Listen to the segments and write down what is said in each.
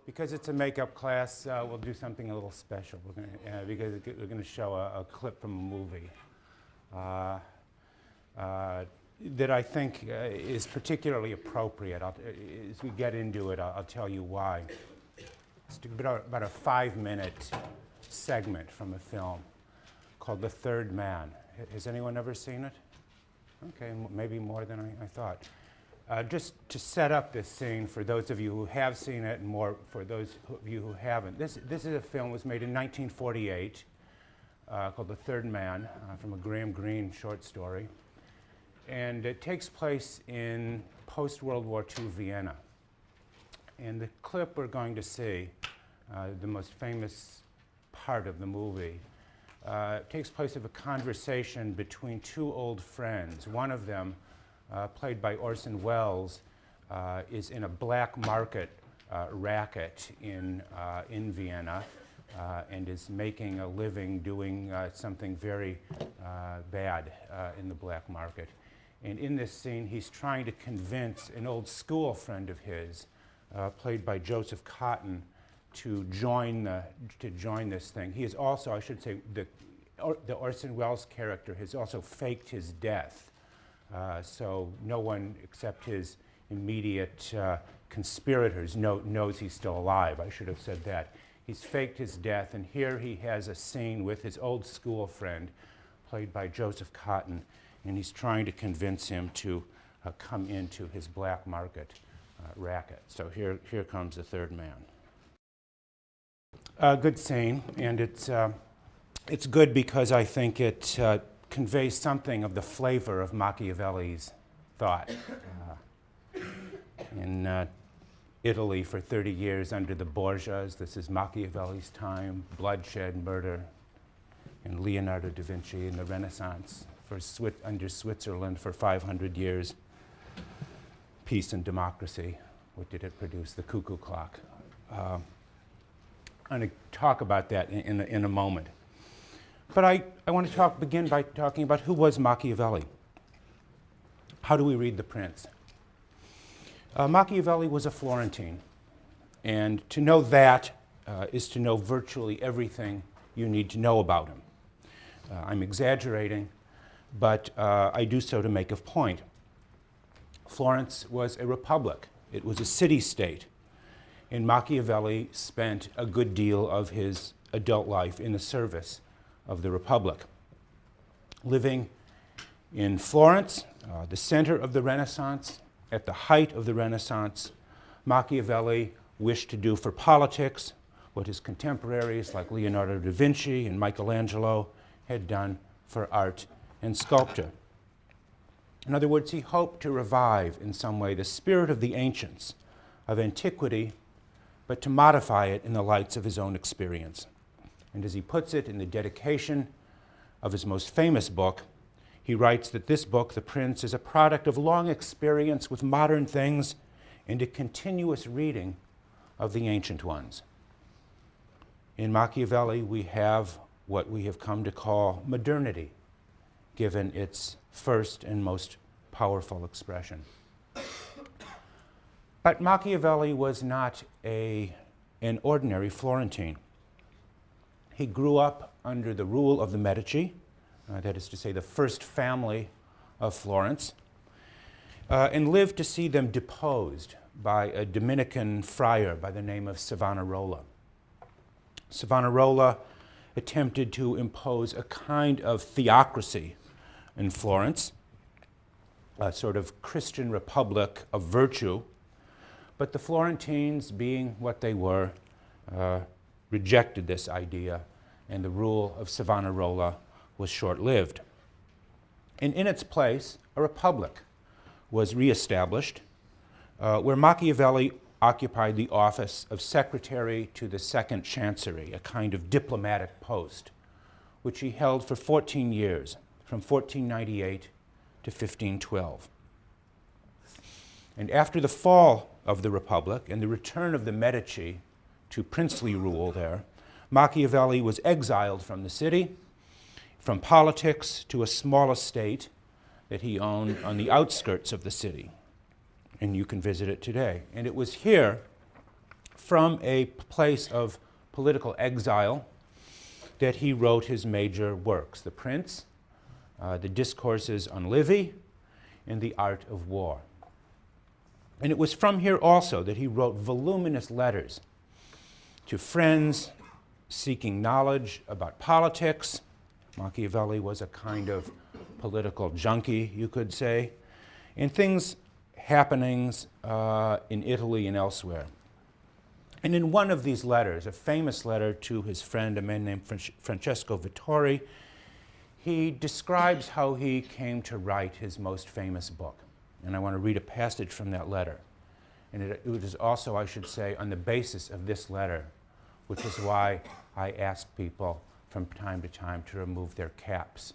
Because it's a makeup class, we'll do something a little special. Because we're going to show a clip from a movie that I think is particularly appropriate. As we get into it, I'll tell you why. It's about a 5-minute segment from a film called The Third Man. Has anyone ever seen it? Okay, maybe more than I thought. Just to set up this scene for those of you who have seen it and more for those of you who haven't. This is a film that was made in 1948 called The Third Man from a Graham Greene short story. And it takes place in post-World War II Vienna. And the clip we're going to see, the most famous part of the movie, takes place of a conversation between two old friends. One of them, played by Orson Welles, is in a black market racket in Vienna and is making a living doing something very bad in the black market. And in this scene, he's trying to convince an old school friend of his, played by Joseph Cotten, to join this thing. He is also, I should say, the Orson Welles character has also faked his death. So no one except his immediate conspirators knows he's still alive. I should have said that. He's faked his death, and here he has a scene with his old school friend, played by Joseph Cotten, and he's trying to convince him to come into his black market racket. So here comes The Third Man. Good scene, and it's good because I think it conveys something of the flavor of Machiavelli's thought. In Italy for 30 years under the Borgias, this is Machiavelli's time, bloodshed, murder, and Leonardo da Vinci in the Renaissance, under Switzerland for 500 years, peace and democracy. What did it produce? The cuckoo clock. I'm going to talk about that in a moment. But I want to begin by talking about who was Machiavelli. How do we read The Prince? Machiavelli was a Florentine, and to know that is to know virtually everything you need to know about him. I'm exaggerating, but I do so to make a point. Florence was a republic. It was a city-state, and Machiavelli spent a good deal of his adult life in the service of the republic. Living in Florence, the center of the Renaissance, at the height of the Renaissance, Machiavelli wished to do for politics what his contemporaries like Leonardo da Vinci and Michelangelo had done for art and sculpture. In other words, he hoped to revive in some way the spirit of the ancients, of antiquity, but to modify it in the lights of his own experience. And as he puts it in the dedication of his most famous book, he writes that this book, The Prince, is a product of long experience with modern things and a continuous reading of the ancient ones. In Machiavelli, we have what we have come to call modernity, given its first and most powerful expression. But Machiavelli was not an ordinary Florentine. He grew up under the rule of the Medici, that is to say, the first family of Florence, and lived to see them deposed by a Dominican friar by the name of Savonarola. Savonarola attempted to impose a kind of theocracy in Florence, a sort of Christian republic of virtue, but the Florentines, being what they were, rejected this idea, and the rule of Savonarola was short-lived. And in its place, a republic was reestablished, where Machiavelli occupied the office of secretary to the Second Chancery, a kind of diplomatic post, which he held for 14 years, from 1498 to 1512. And after the fall of the Republic and the return of the Medici to princely rule there, Machiavelli was exiled from the city, from politics, to a small estate that he owned on the outskirts of the city. And you can visit it today. And it was here, from a place of political exile that he wrote his major works, The Prince, the Discourses on Livy, and The Art of War. And it was from here also that he wrote voluminous letters to friends seeking knowledge about politics. Machiavelli was a kind of political junkie, you could say, and happenings in Italy and elsewhere. And in one of these letters, a famous letter to his friend, a man named Francesco Vittori, he describes how he came to write his most famous book. And I want to read a passage from that letter. And it is also, I should say, on the basis of this letter, which is why I ask people from time to time to remove their caps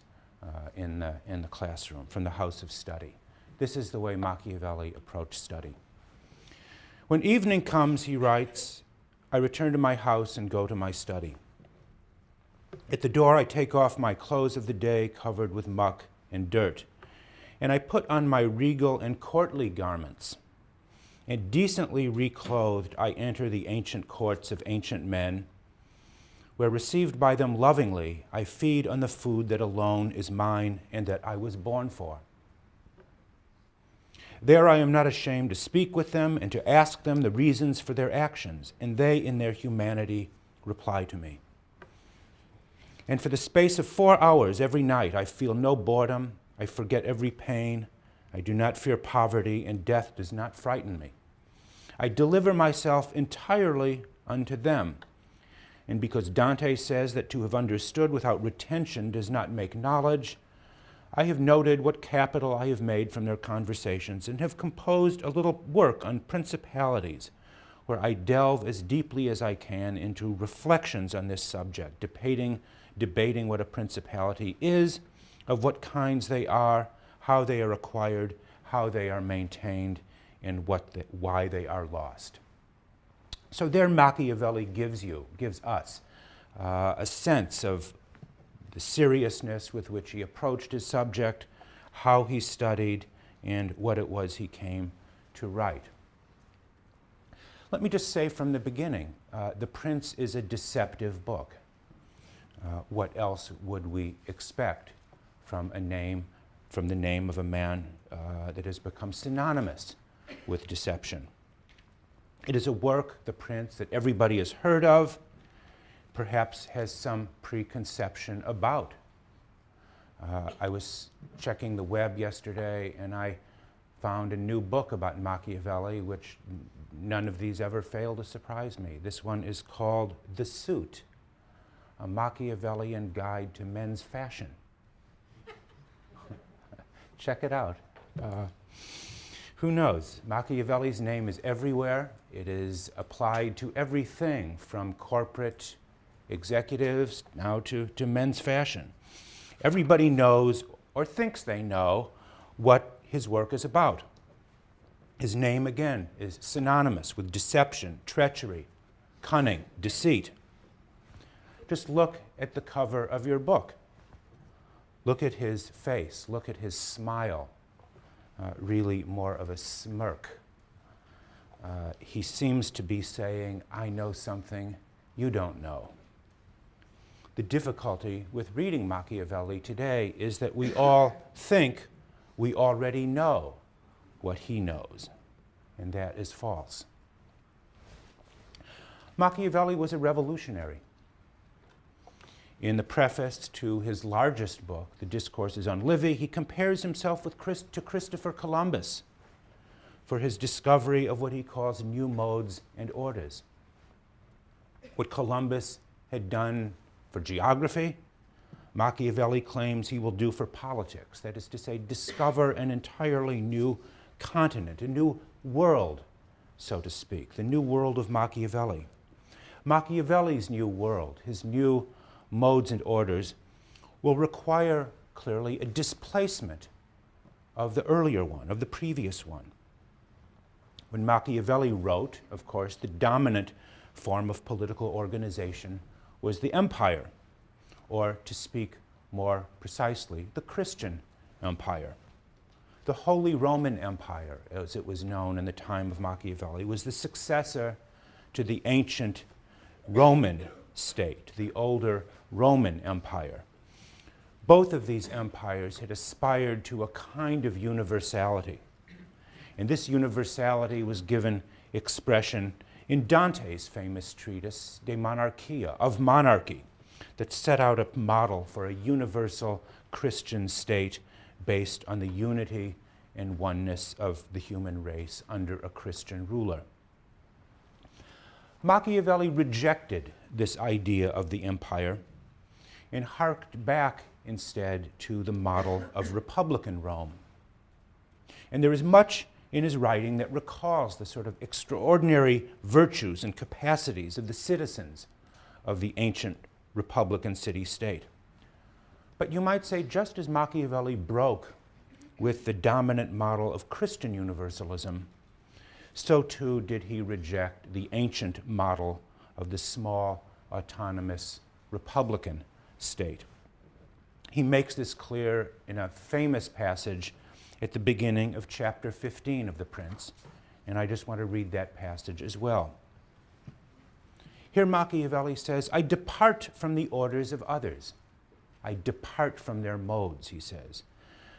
in the classroom, from the house of study. This is the way Machiavelli approached study. When evening comes, he writes, I return to my house and go to my study. At the door, I take off my clothes of the day covered with muck and dirt, and I put on my regal and courtly garments. And decently reclothed, I enter the ancient courts of ancient men, where received by them lovingly, I feed on the food that alone is mine and that I was born for. There I am not ashamed to speak with them and to ask them the reasons for their actions, and they in their humanity reply to me. And for the space of 4 hours every night I feel no boredom, I forget every pain, I do not fear poverty, and death does not frighten me. I deliver myself entirely unto them. And because Dante says that to have understood without retention does not make knowledge, I have noted what capital I have made from their conversations and have composed a little work on principalities, where I delve as deeply as I can into reflections on this subject, debating what a principality is, of what kinds they are, how they are acquired, how they are maintained, and why they are lost. So there Machiavelli gives us a sense of the seriousness with which he approached his subject, how he studied, and what it was he came to write. Let me just say from the beginning, The Prince is a deceptive book. What else would we expect from the name of a man that has become synonymous with deception? It is a work, The Prince, that everybody has heard of, perhaps has some preconception about. I was checking the web yesterday and I found a new book about Machiavelli, which none of these ever fail to surprise me. This one is called The Suit, a Machiavellian guide to men's fashion. Check it out. Who knows? Machiavelli's name is everywhere. It is applied to everything from corporate executives now to men's fashion. Everybody knows or thinks they know what his work is about. His name, again, is synonymous with deception, treachery, cunning, deceit. Just look at the cover of your book. Look at his face. Look at his smile. Really more of a smirk. He seems to be saying, I know something you don't know. The difficulty with reading Machiavelli today is that we all think we already know what he knows, and that is false. Machiavelli was a revolutionary. In the preface to his largest book, The Discourses on Livy, he compares himself to Christopher Columbus for his discovery of what he calls new modes and orders. What Columbus had done for geography, Machiavelli claims he will do for politics. That is to say, discover an entirely new continent, a new world, so to speak, the new world of Machiavelli. Machiavelli's new world, his new modes and orders, will require clearly a displacement of the earlier one, of the previous one. When Machiavelli wrote, of course, the dominant form of political organization was the empire, or to speak more precisely, the Christian empire. The Holy Roman Empire, as it was known in the time of Machiavelli, was the successor to the ancient Roman state, the older Roman Empire. Both of these empires had aspired to a kind of universality. And this universality was given expression in Dante's famous treatise, De Monarchia, of monarchy, that set out a model for a universal Christian state based on the unity and oneness of the human race under a Christian ruler. Machiavelli rejected this idea of the empire and harked back instead to the model of Republican Rome. And there is much in his writing that recalls the sort of extraordinary virtues and capacities of the citizens of the ancient Republican city-state. But you might say, just as Machiavelli broke with the dominant model of Christian universalism, so too did he reject the ancient model of the small, autonomous Republican state. He makes this clear in a famous passage at the beginning of chapter 15 of The Prince, and I just want to read that passage as well. Here Machiavelli says, "I depart from the orders of others. I depart from their modes," he says.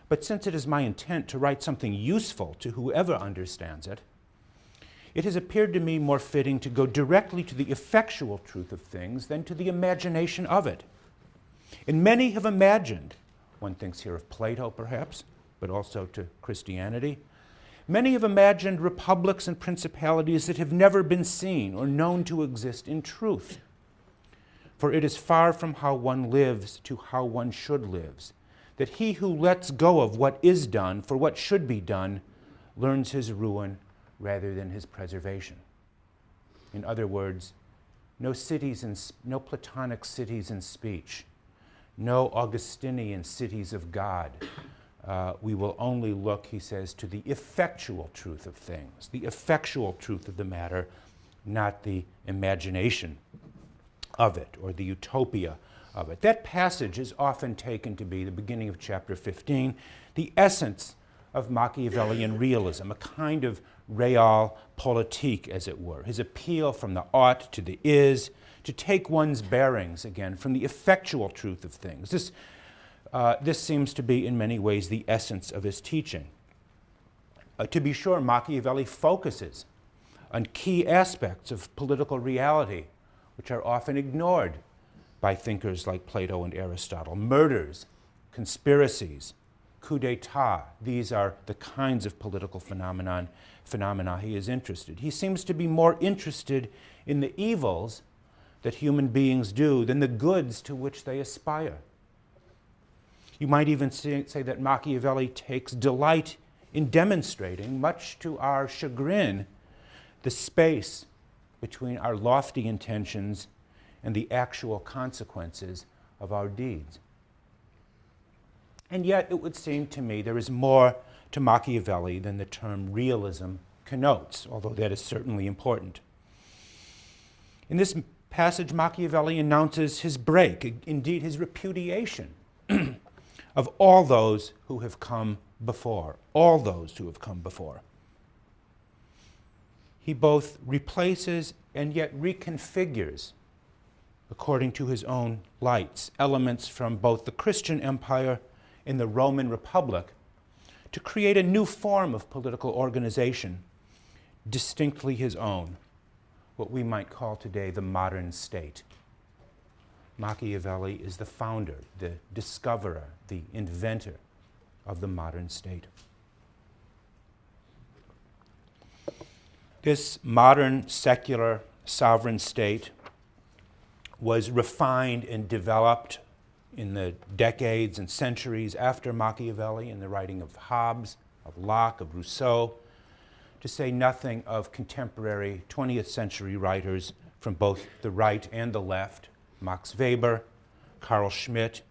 "But since it is my intent to write something useful to whoever understands it, it has appeared to me more fitting to go directly to the effectual truth of things than to the imagination of it. And many have imagined," one thinks here of Plato perhaps, but also to Christianity, "many have imagined republics and principalities that have never been seen or known to exist in truth. For it is far from how one lives to how one should live, that he who lets go of what is done for what should be done learns his ruin rather than his preservation." In other words, no Platonic cities in speech, no Augustinian cities of God. We will only look, he says, to the effectual truth of things, the effectual truth of the matter, not the imagination of it or the utopia of it. That passage is often taken to be the beginning of chapter 15, the essence of Machiavellian realism, a kind of realpolitik, as it were, his appeal from the ought to the is, to take one's bearings again from the effectual truth of things. This seems to be in many ways the essence of his teaching. To be sure, Machiavelli focuses on key aspects of political reality, which are often ignored by thinkers like Plato and Aristotle. Murders, conspiracies, coup d'etat, these are the kinds of political phenomena he is interested. He seems to be more interested in the evils that human beings do than the goods to which they aspire. You might even say that Machiavelli takes delight in demonstrating, much to our chagrin, the space between our lofty intentions and the actual consequences of our deeds. And yet, it would seem to me there is more to Machiavelli than the term realism connotes, although that is certainly important. In this passage, Machiavelli announces his break, indeed his repudiation of all those who have come before, all those who have come before. He both replaces and yet reconfigures, according to his own lights, elements from both the Christian Empire and the Roman Republic to create a new form of political organization, distinctly his own, what we might call today the modern state. Machiavelli is the founder, the discoverer, the inventor of the modern state. This modern secular sovereign state was refined and developed in the decades and centuries after Machiavelli in the writing of Hobbes, of Locke, of Rousseau, to say nothing of contemporary 20th century writers from both the right and the left, Max Weber, Carl Schmitt,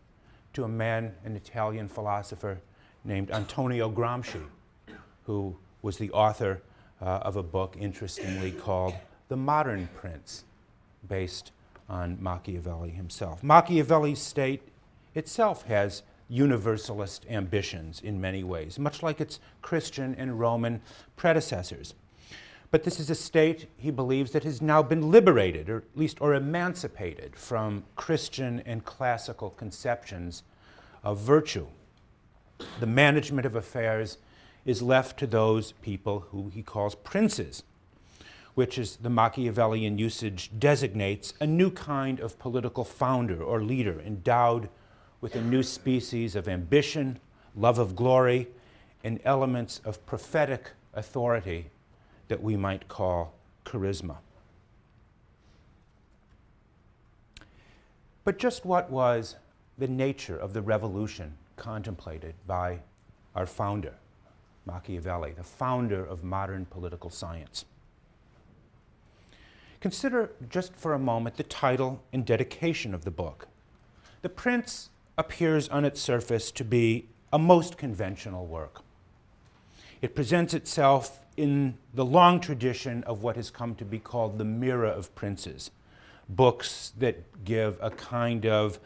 to a man, an Italian philosopher named Antonio Gramsci, who was the author of a book, interestingly, called The Modern Prince, based on Machiavelli himself. Machiavelli's state itself has universalist ambitions in many ways, much like its Christian and Roman predecessors. But this is a state, he believes, that has now been liberated, or at least emancipated from Christian and classical conceptions of virtue. The management of affairs is left to those people who he calls princes, which, as the Machiavellian usage designates, a new kind of political founder or leader endowed with a new species of ambition, love of glory, and elements of prophetic authority that we might call charisma. But just what was the nature of the revolution contemplated by our founder, Machiavelli, the founder of modern political science? Consider just for a moment the title and dedication of the book. The Prince appears on its surface to be a most conventional work. It presents itself in the long tradition of what has come to be called the Mirror of Princes, books that give a kind of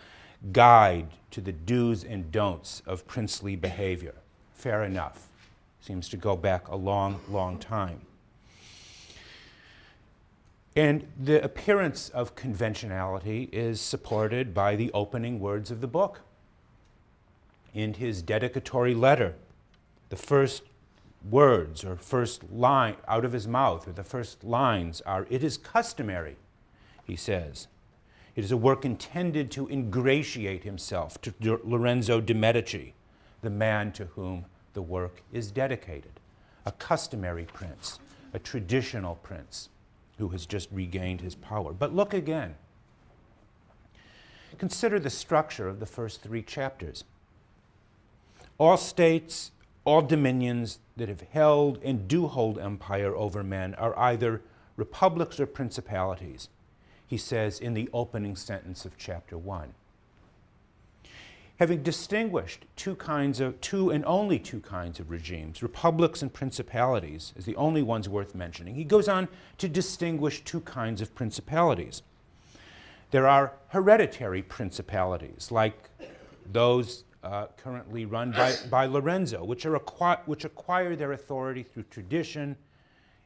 guide to the do's and don'ts of princely behavior. Fair enough. Seems to go back a long, long time. And the appearance of conventionality is supported by the opening words of the book. In his dedicatory letter, the first words or first line out of his mouth, or the first lines are, "It is customary," he says. It is a work intended to ingratiate himself to Lorenzo de' Medici, the man to whom the work is dedicated, a customary prince, a traditional prince who has just regained his power. But look again. Consider the structure of the first three chapters. All states, all dominions that have held and do hold empire over men are either republics or principalities, he says in the opening sentence of chapter 1. Having distinguished two and only two kinds of regimes, republics and principalities, as the only ones worth mentioning, he goes on to distinguish two kinds of principalities. There are hereditary principalities, like those currently run by Lorenzo, which acquire their authority through tradition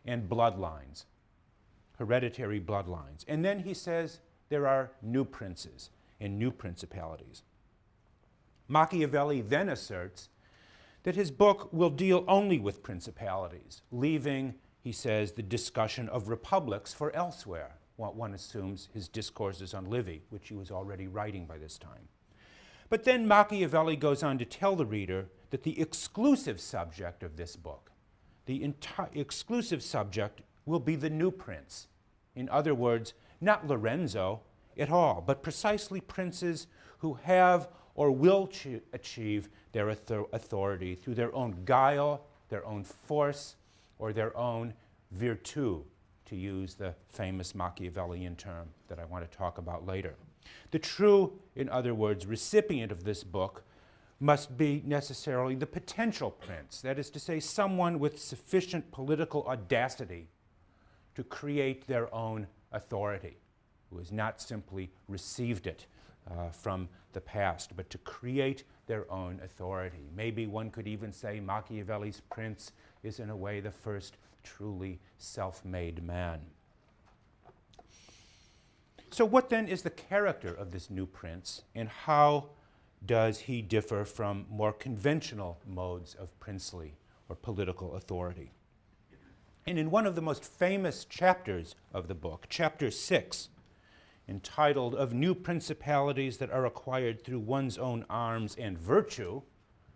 and bloodlines, hereditary bloodlines. And then he says there are new princes and new principalities. Machiavelli then asserts that his book will deal only with principalities, leaving, he says, the discussion of republics for elsewhere. One assumes his discourses on Livy, which he was already writing by this time. But then Machiavelli goes on to tell the reader that the exclusive subject of this book, the exclusive subject, will be the new prince. In other words, not Lorenzo at all, but precisely princes who have or will achieve their authority through their own guile, their own force, or their own virtu, to use the famous Machiavellian term that I want to talk about later. The true, in other words, recipient of this book must be necessarily the potential prince, that is to say, someone with sufficient political audacity to create their own authority, who has not simply received it from the past, but to create their own authority. Maybe one could even say Machiavelli's prince is in a way the first truly self-made man. So what then is the character of this new prince, and how does he differ from more conventional modes of princely or political authority? And in one of the most famous chapters of the book, chapter 6, entitled "Of New Principalities That Are Acquired Through One's Own Arms and Virtue,"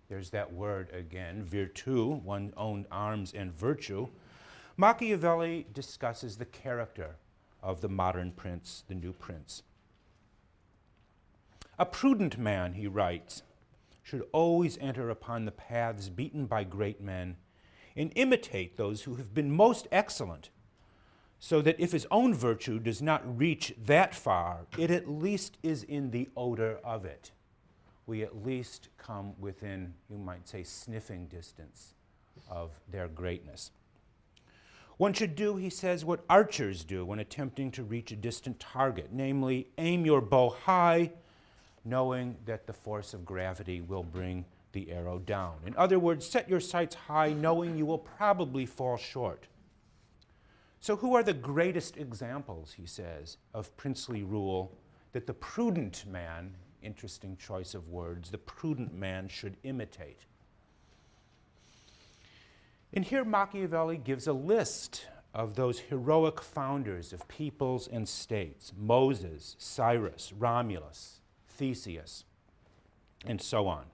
there's that word again, virtu, one's own arms and virtue, Machiavelli discusses the character of the modern prince, the new prince. "A prudent man," he writes, "should always enter upon the paths beaten by great men and imitate those who have been most excellent, so that if his own virtue does not reach that far, it at least is in the odor of it. We at least come within, you might say, sniffing distance of their greatness. One should do," he says, "what archers do when attempting to reach a distant target, namely, aim your bow high, knowing that the force of gravity will bring the arrow down. In other words, set your sights high, knowing you will probably fall short. So who are the greatest examples, he says, of princely rule that the prudent man, interesting choice of words, the prudent man should imitate? And here Machiavelli gives a list of those heroic founders of peoples and states: Moses, Cyrus, Romulus, Theseus, and so on.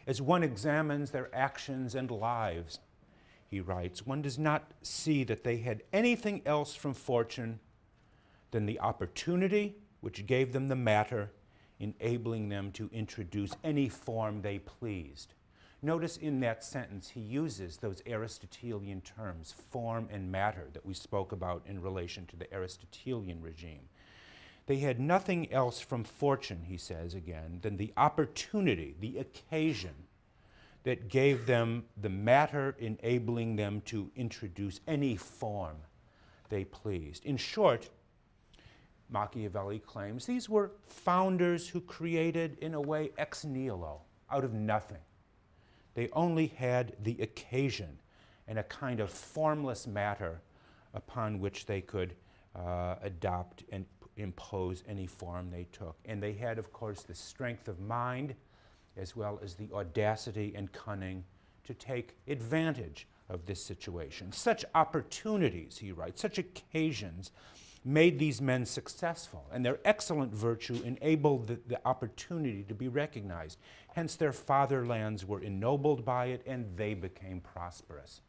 As one examines their actions and lives, he writes, one does not see that they had anything else from fortune than the opportunity which gave them the matter, enabling them to introduce any form they pleased. Notice in that sentence he uses those Aristotelian terms, form and matter, that we spoke about in relation to the Aristotelian regime. They had nothing else from fortune, he says again, than the opportunity, the occasion, that gave them the matter, enabling them to introduce any form they pleased. In short, Machiavelli claims these were founders who created, in a way, ex nihilo, out of nothing. They only had the occasion and a kind of formless matter upon which they could adopt and impose any form they took. And they had, of course, the strength of mind as well as the audacity and cunning to take advantage of this situation. Such opportunities, he writes, such occasions made these men successful, and their excellent virtue enabled the opportunity to be recognized. Hence their fatherlands were ennobled by it, and they became prosperous.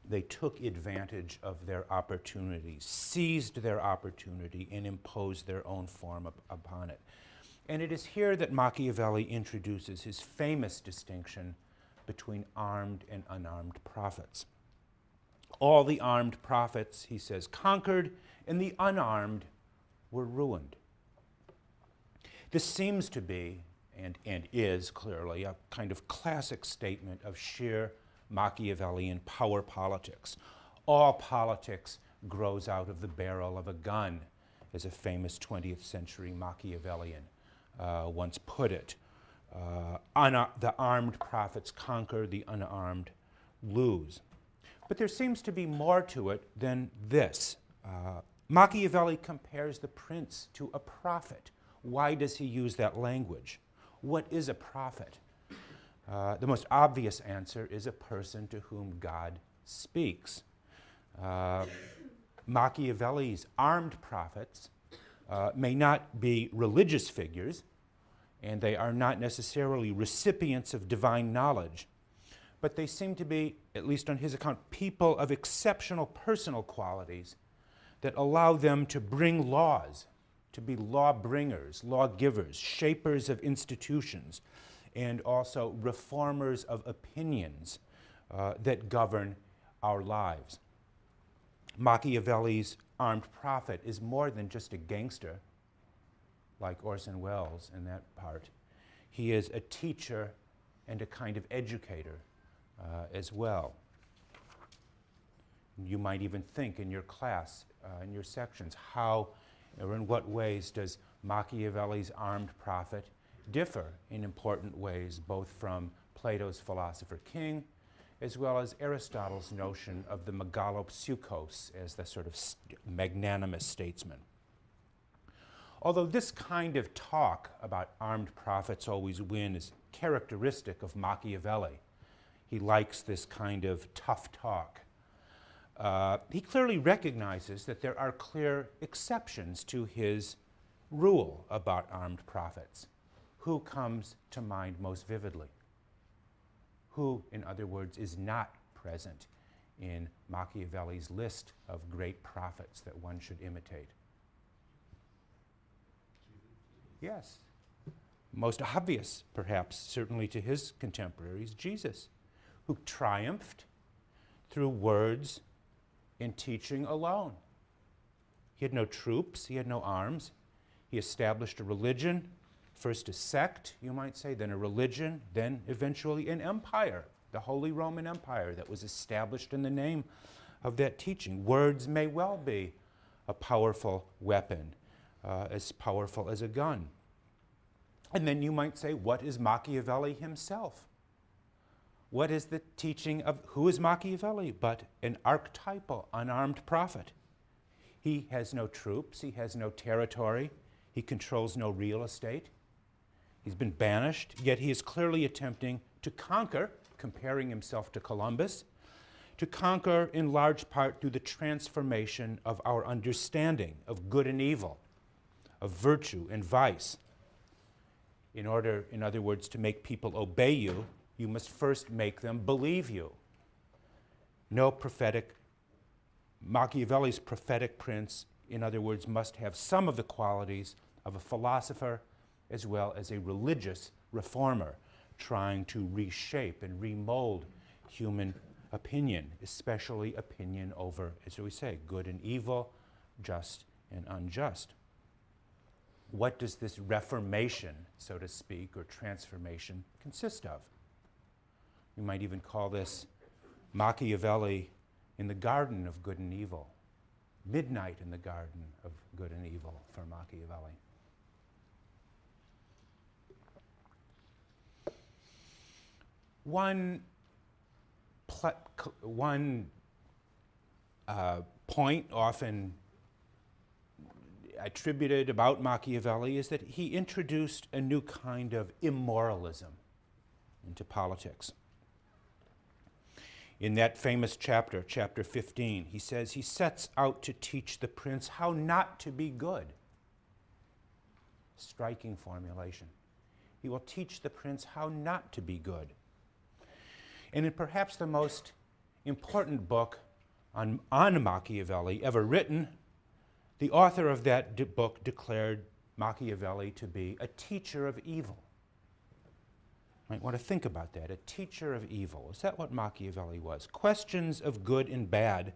They took advantage of their opportunities, seized their opportunity, and imposed their own form upon it. And it is here that Machiavelli introduces his famous distinction between armed and unarmed prophets. All the armed prophets, he says, conquered, and the unarmed were ruined. This seems to be, and is clearly, a kind of classic statement of sheer Machiavellian power politics. All politics grows out of the barrel of a gun, as a famous 20th century Machiavellian once put it. The armed prophets conquer, the unarmed lose. But there seems to be more to it than this. Machiavelli compares the prince to a prophet. Why does he use that language? What is a prophet? The most obvious answer is a person to whom God speaks. Machiavelli's armed prophets may not be religious figures, and they are not necessarily recipients of divine knowledge, but they seem to be, at least on his account, people of exceptional personal qualities that allow them to bring laws, to be law-bringers, lawgivers, shapers of institutions, and also reformers of opinions that govern our lives. Machiavelli's armed prophet is more than just a gangster, like Orson Welles in that part. He is a teacher and a kind of educator as well. You might even think in your class, in your sections, how or in what ways does Machiavelli's armed prophet differ in important ways, both from Plato's philosopher king as well as Aristotle's notion of the megalopsychos as the sort of magnanimous statesman. Although this kind of talk about armed prophets always win is characteristic of Machiavelli, he likes this kind of tough talk. He clearly recognizes that there are clear exceptions to his rule about armed prophets. Who comes to mind most vividly? Who, in other words, is not present in Machiavelli's list of great prophets that one should imitate? Yes. Most obvious, perhaps, certainly to his contemporaries, Jesus, who triumphed through words and teaching alone. He had no troops, he had no arms. He established a religion, first a sect, you might say, then a religion, then eventually an empire, the Holy Roman Empire that was established in the name of that teaching. Words may well be a powerful weapon, as powerful as a gun. And then you might say, what is Machiavelli himself? What is the teaching of who is Machiavelli but an archetypal, unarmed prophet? He has no troops, he has no territory, he controls no real estate. He's been banished, yet he is clearly attempting to conquer, comparing himself to Columbus, to conquer in large part through the transformation of our understanding of good and evil, of virtue and vice. In order, in other words, to make people obey you, you must first make them believe you. Machiavelli's prophetic prince, in other words, must have some of the qualities of a philosopher as well as a religious reformer trying to reshape and remold human opinion, especially opinion over, as we say, good and evil, just and unjust. What does this reformation, so to speak, or transformation consist of? We might even call this Machiavelli in the garden of good and evil, midnight in the garden of good and evil for Machiavelli. One point often attributed about Machiavelli is that he introduced a new kind of immoralism into politics. In that famous chapter, chapter 15, he says he sets out to teach the prince how not to be good. Striking formulation. He will teach the prince how not to be good. And in perhaps the most important book on Machiavelli ever written, the author of that book declared Machiavelli to be a teacher of evil. You might want to think about that, a teacher of evil. Is that what Machiavelli was? Questions of good and bad,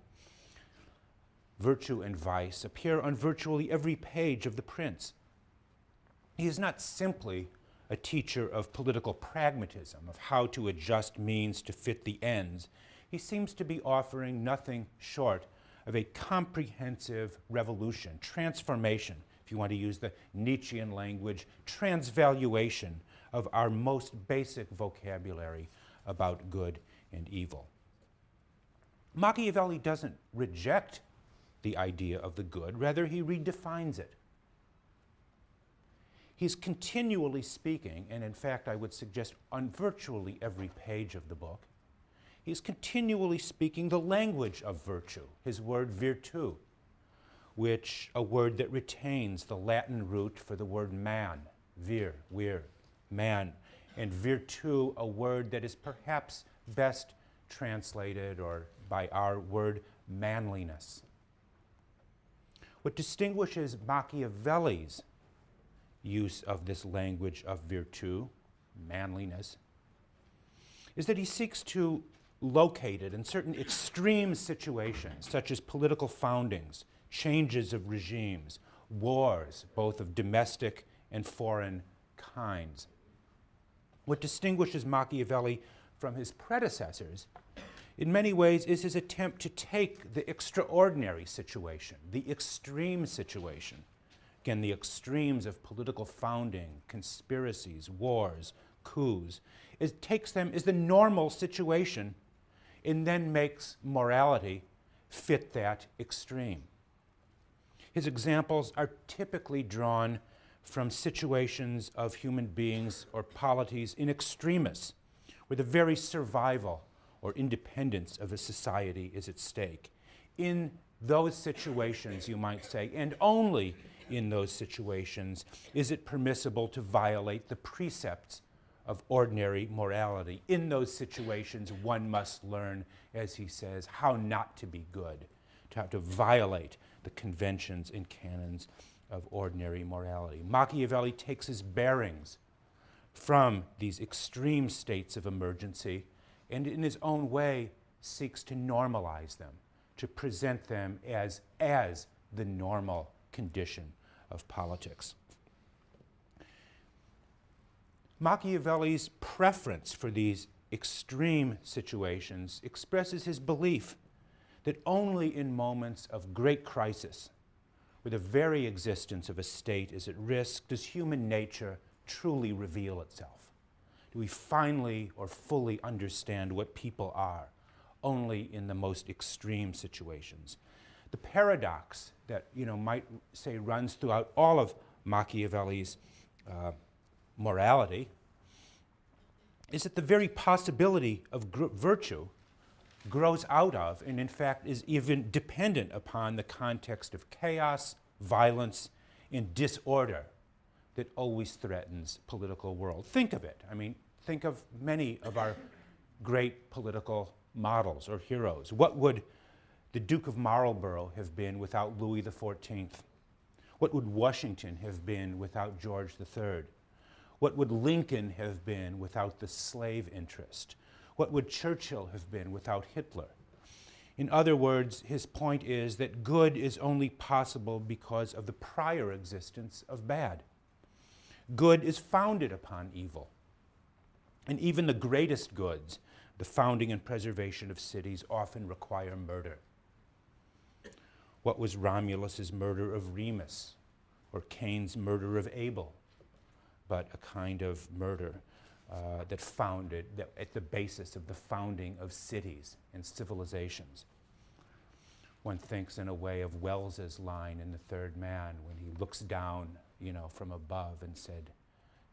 virtue and vice, appear on virtually every page of The Prince. He is not simply a teacher of political pragmatism, of how to adjust means to fit the ends. He seems to be offering nothing short of a comprehensive revolution, transformation, if you want to use the Nietzschean language, transvaluation of our most basic vocabulary about good and evil. Machiavelli doesn't reject the idea of the good, rather he redefines it. He's continually speaking, and in fact I would suggest on virtually every page of the book, he's continually speaking the language of virtue, his word virtu, which a word that retains the Latin root for the word man, vir, man, and virtu, a word that is perhaps best translated or by our word manliness. What distinguishes Machiavelli's use of this language of virtu, manliness, is that he seeks to locate it in certain extreme situations, such as political foundings, changes of regimes, wars, both of domestic and foreign kinds. What distinguishes Machiavelli from his predecessors, in many ways, is his attempt to take the extraordinary situation, the extreme situation, again, the extremes of political founding, conspiracies, wars, coups, it takes them as the normal situation and then makes morality fit that extreme. His examples are typically drawn from situations of human beings or polities in extremis, where the very survival or independence of a society is at stake. In those situations, you might say, and only in those situations, is it permissible to violate the precepts of ordinary morality. In those situations, one must learn, as he says, how not to be good, to violate the conventions and canons of ordinary morality. Machiavelli takes his bearings from these extreme states of emergency and in his own way seeks to normalize them, to present them as the normal condition of politics. Machiavelli's preference for these extreme situations expresses his belief that only in moments of great crisis, where the very existence of a state is at risk, does human nature truly reveal itself. do we finally or fully understand what people are, only in the most extreme situations. The paradox that might say runs throughout all of Machiavelli's morality is that the very possibility of virtue grows out of, and in fact is even dependent upon, the context of chaos, violence, and disorder that always threatens political world. Think of it. I mean, think of many of our great political models or heroes. What would the Duke of Marlborough have been without Louis XIV? What would Washington have been without George III? What would Lincoln have been without the slave interest? What would Churchill have been without Hitler? In other words, his point is that good is only possible because of the prior existence of bad. Good is founded upon evil. And even the greatest goods, the founding and preservation of cities, often require murder. What was Romulus's murder of Remus, or Cain's murder of Abel, but a kind of murder that at the basis of the founding of cities and civilizations. One thinks in a way of Wells's line in The Third Man when he looks down, from above and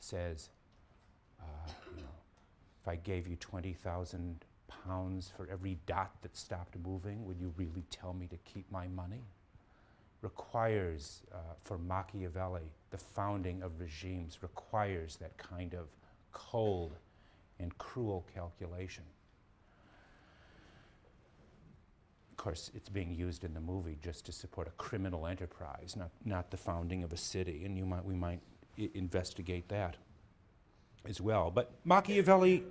says, if I gave you 20,000 pounds for every dot that stopped moving, would you really tell me to keep my money? Requires, for Machiavelli, the founding of regimes requires that kind of cold and cruel calculation. Of course, it's being used in the movie just to support a criminal enterprise, not the founding of a city, and we might investigate that as well. But Machiavelli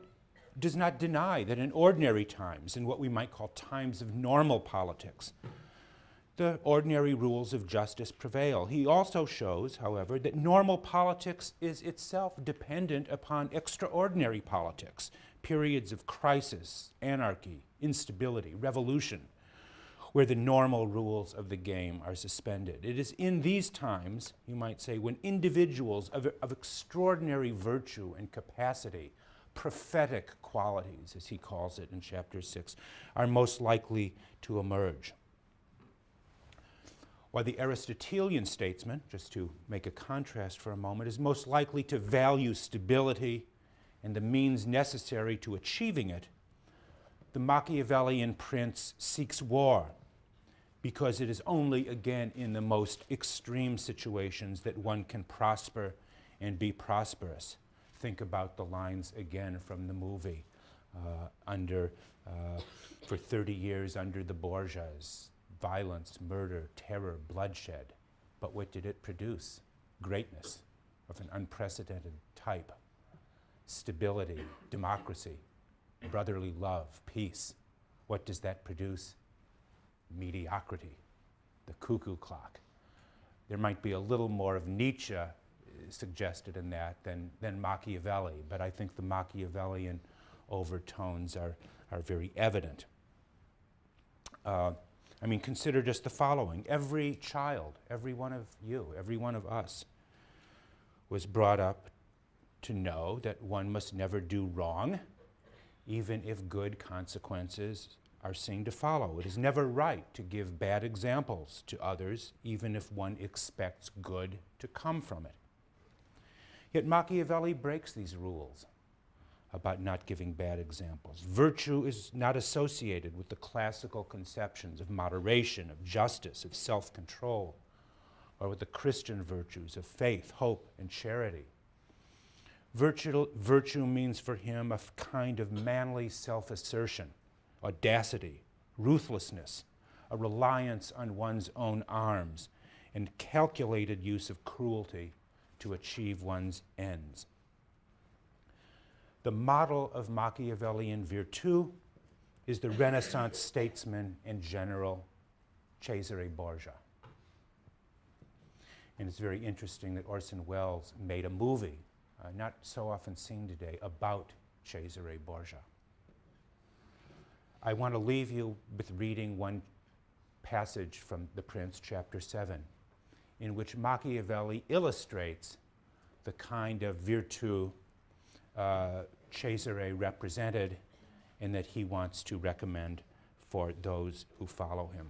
does not deny that in ordinary times, in what we might call times of normal politics, the ordinary rules of justice prevail. He also shows, however, that normal politics is itself dependent upon extraordinary politics, periods of crisis, anarchy, instability, revolution, where the normal rules of the game are suspended. It is in these times, you might say, when individuals of extraordinary virtue and capacity, prophetic qualities, as he calls it in chapter 6, are most likely to emerge. While the Aristotelian statesman, just to make a contrast for a moment, is most likely to value stability and the means necessary to achieving it, the Machiavellian prince seeks war because it is only, again, in the most extreme situations that one can prosper and be prosperous. Think about the lines again from the movie, for 30 years under the Borgias, violence, murder, terror, bloodshed. But what did it produce? Greatness of an unprecedented type. Stability, democracy, brotherly love, peace. What does that produce? Mediocrity, the cuckoo clock. There might be a little more of Nietzsche suggested in that than Machiavelli, but I think the Machiavellian overtones are very evident. Consider just the following. Every child, every one of you, every one of us was brought up to know that one must never do wrong, even if good consequences are seen to follow. It is never right to give bad examples to others, even if one expects good to come from it. Yet Machiavelli breaks these rules about not giving bad examples. Virtue is not associated with the classical conceptions of moderation, of justice, of self-control, or with the Christian virtues of faith, hope, and charity. Virtue means for him a kind of manly self-assertion, audacity, ruthlessness, a reliance on one's own arms, and calculated use of cruelty to achieve one's ends. The model of Machiavellian virtù is the Renaissance statesman and general Cesare Borgia. And it's very interesting that Orson Welles made a movie, not so often seen today, about Cesare Borgia. I want to leave you with reading one passage from The Prince, chapter 7, in which Machiavelli illustrates the kind of virtù Cesare represented and that he wants to recommend for those who follow him.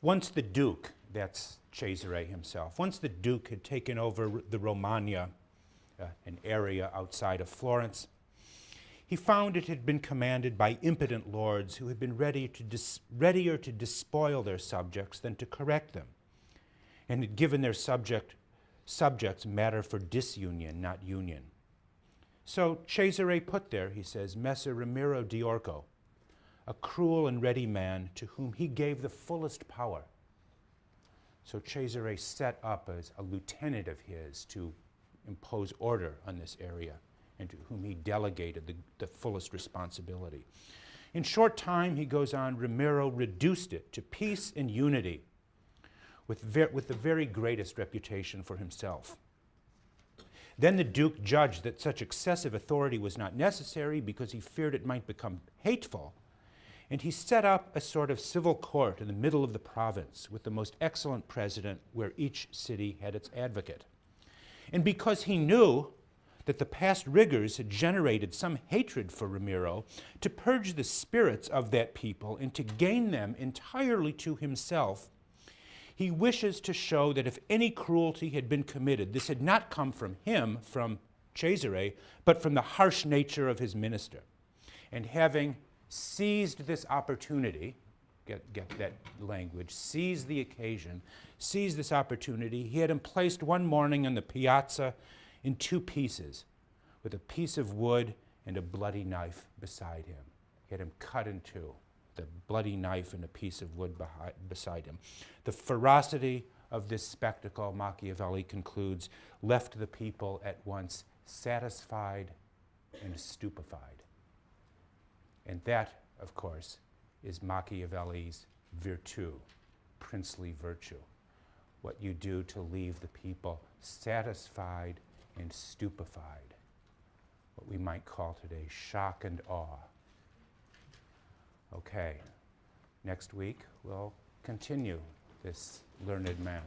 Once the Duke, that's Cesare himself, once the Duke had taken over the Romagna, an area outside of Florence, he found it had been commanded by impotent lords who had been readier to despoil their subjects than to correct them, and had given their subjects matter for disunion, not union. So Cesare put there, he says, Messer Ramiro di Orco, a cruel and ready man to whom he gave the fullest power. So Cesare set up as a lieutenant of his to impose order on this area, and to whom he delegated the fullest responsibility. In short time, he goes on, Ramiro reduced it to peace and unity with the very greatest reputation for himself. Then the Duke judged that such excessive authority was not necessary because he feared it might become hateful, and he set up a sort of civil court in the middle of the province with the most excellent president where each city had its advocate. And because he knew that the past rigors had generated some hatred for Ramiro, to purge the spirits of that people and to gain them entirely to himself, he wishes to show that if any cruelty had been committed, this had not come from him, from Cesare, but from the harsh nature of his minister. And having seized this opportunity, get that language, seized the occasion, seized this opportunity, he had him placed one morning on the piazza in two pieces, with a piece of wood and a bloody knife beside him. He had him cut in two, the bloody knife and a piece of wood beside him. The ferocity of this spectacle, Machiavelli concludes, left the people at once satisfied and stupefied. And that, of course, is Machiavelli's virtù, princely virtue. What you do to leave the people satisfied and stupefied, what we might call today shock and awe. Okay, next week we'll continue this learned man.